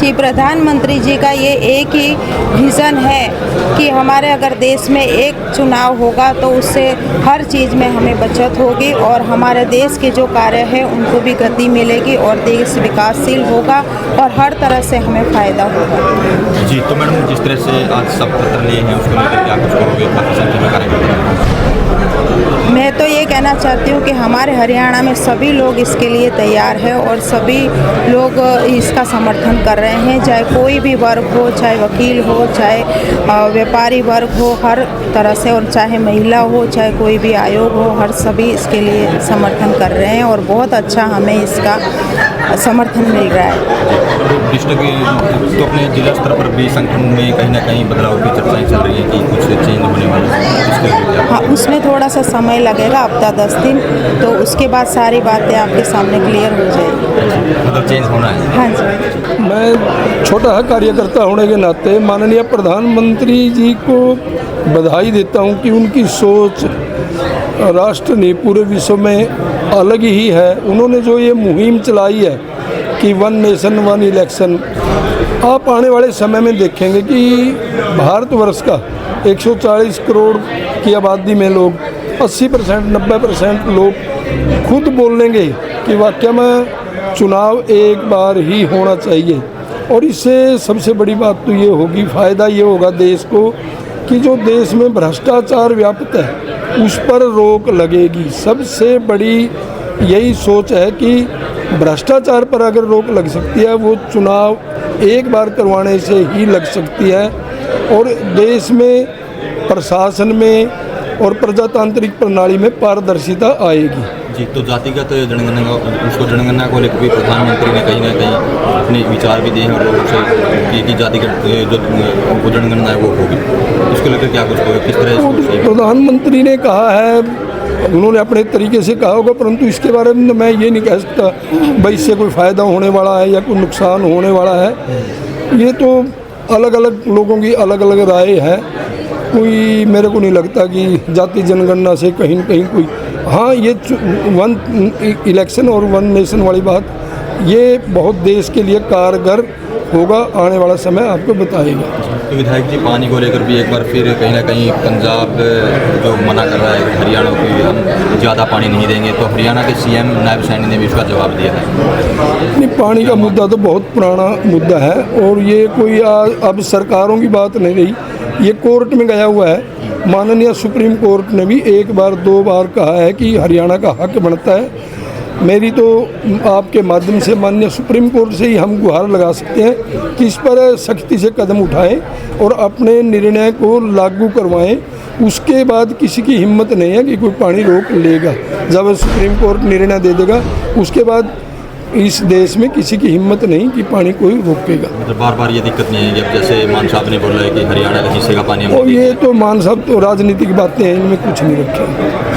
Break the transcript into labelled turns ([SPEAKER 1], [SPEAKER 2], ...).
[SPEAKER 1] कि प्रधानमंत्री जी का ये एक ही विज़न है कि हमारे अगर देश में एक चुनाव होगा तो उससे हर चीज़ में हमें बचत होगी और हमारे देश के जो कार्य है उनको भी गति मिलेगी और देश विकासशील होगा और हर तरह से हमें फ़ायदा होगा।
[SPEAKER 2] जी, तो मैडम जिस तरह से आज सब पत्र लिए हैं उसको लेकर क्या कुछ करोगे? काफ़ी संख्या में कार्यकर्ता।
[SPEAKER 1] मैं तो ये कहना चाहती हूँ कि हमारे हरियाणा में सभी लोग इसके लिए तैयार है और सभी लोग इसका समर्थन कर रहे हैं, चाहे कोई भी वर्ग हो, चाहे वकील हो, चाहे व्यापारी वर्ग हो, हर तरह से, और चाहे महिला हो, चाहे कोई भी आयोग हो, हर सभी इसके लिए समर्थन कर रहे हैं और बहुत अच्छा हमें इसका समर्थन मिल रहा है।
[SPEAKER 2] डिस्ट्रिक्ट तो अपने जिला स्तर पर भी संगठन में कहीं ना कहीं बदलाव की चर्चाएं चल रही हैं कि कुछ चेंज होने वाला है।
[SPEAKER 1] हाँ, उसमें थोड़ा सा समय लगेगा, हफ्ता 10 दिन, तो उसके बाद सारी बातें आपके सामने क्लियर हो जाएगी।
[SPEAKER 2] मतलब चेंज होना है।
[SPEAKER 1] हाँ जी।
[SPEAKER 3] मैं छोटा कार्यकर्ता होने के नाते माननीय प्रधानमंत्री जी को बधाई देता हूं कि उनकी सोच राष्ट्र नहीं पूरे विश्व में अलग ही है। उन्होंने जो ये मुहिम चलाई है कि 1 नेशन 1 इलेक्शन, आप आने वाले समय में देखेंगे कि भारतवर्ष का 140 करोड़ की आबादी में लोग 80% 90% लोग खुद बोलेंगे कि वाकई में चुनाव एक बार ही होना चाहिए। और इससे सबसे बड़ी बात तो ये होगी, फ़ायदा ये होगा देश को कि जो देश में भ्रष्टाचार व्याप्त है उस पर रोक लगेगी। सबसे बड़ी यही सोच है कि भ्रष्टाचार पर अगर रोक लग सकती है, वो चुनाव एक बार करवाने से ही लग सकती है और देश में, प्रशासन में और प्रजातांत्रिक प्रणाली में पारदर्शिता आएगी।
[SPEAKER 2] जी, तो जातिगत जनगणना को लेकर भी प्रधानमंत्री ने कहीं ना कहीं अपने विचार भी दिए हैं और लोगों से कि जातिगत जो जनगणना है वो होगी, उसको लेकर क्या कुछ होगा, किस तरह?
[SPEAKER 3] प्रधानमंत्री ने कहा है, उन्होंने अपने तरीके से कहा होगा, परंतु इसके बारे में मैं ये नहीं कह सकता भाई इससे कोई फ़ायदा होने वाला है या कोई नुकसान होने वाला है। ये तो अलग अलग लोगों की अलग अलग राय है। कोई, मेरे को नहीं लगता कि जाति जनगणना से कहीं न कहीं कोई, हाँ ये 1 इलेक्शन और 1 नेशन वाली बात ये बहुत देश के लिए कारगर होगा, आने वाला समय आपको बताएगा।
[SPEAKER 2] तो विधायक जी, पानी को लेकर भी एक बार फिर कहीं ना कहीं पंजाब जो मना कर रहा है हरियाणा को हम ज़्यादा पानी नहीं देंगे, तो हरियाणा के सीएम नायब सैनी ने भी उसका जवाब दिया है।
[SPEAKER 3] नहीं, पानी का मुद्दा तो बहुत पुराना मुद्दा है और ये कोई अब सरकारों की बात नहीं रही, ये कोर्ट में गया हुआ है। माननीय सुप्रीम कोर्ट ने भी 1 बार 2 बार कहा है कि हरियाणा का हक बनता है। मेरी तो आपके माध्यम से माननीय सुप्रीम कोर्ट से ही हम गुहार लगा सकते हैं कि इस पर सख्ती से कदम उठाएं और अपने निर्णय को लागू करवाएं। उसके बाद किसी की हिम्मत नहीं है कि कोई पानी रोक लेगा। जब सुप्रीम कोर्ट निर्णय दे देगा उसके बाद इस देश में किसी की हिम्मत नहीं कि पानी कोई रोकेगा।
[SPEAKER 2] मतलब बार बार ये दिक्कत नहीं है, जब जैसे मान साहब ने बोला है कि हरियाणा के हिस्से का पानी,
[SPEAKER 3] और ये तो मान साहब तो राजनीतिक बातें हैं, इनमें कुछ नहीं रखे।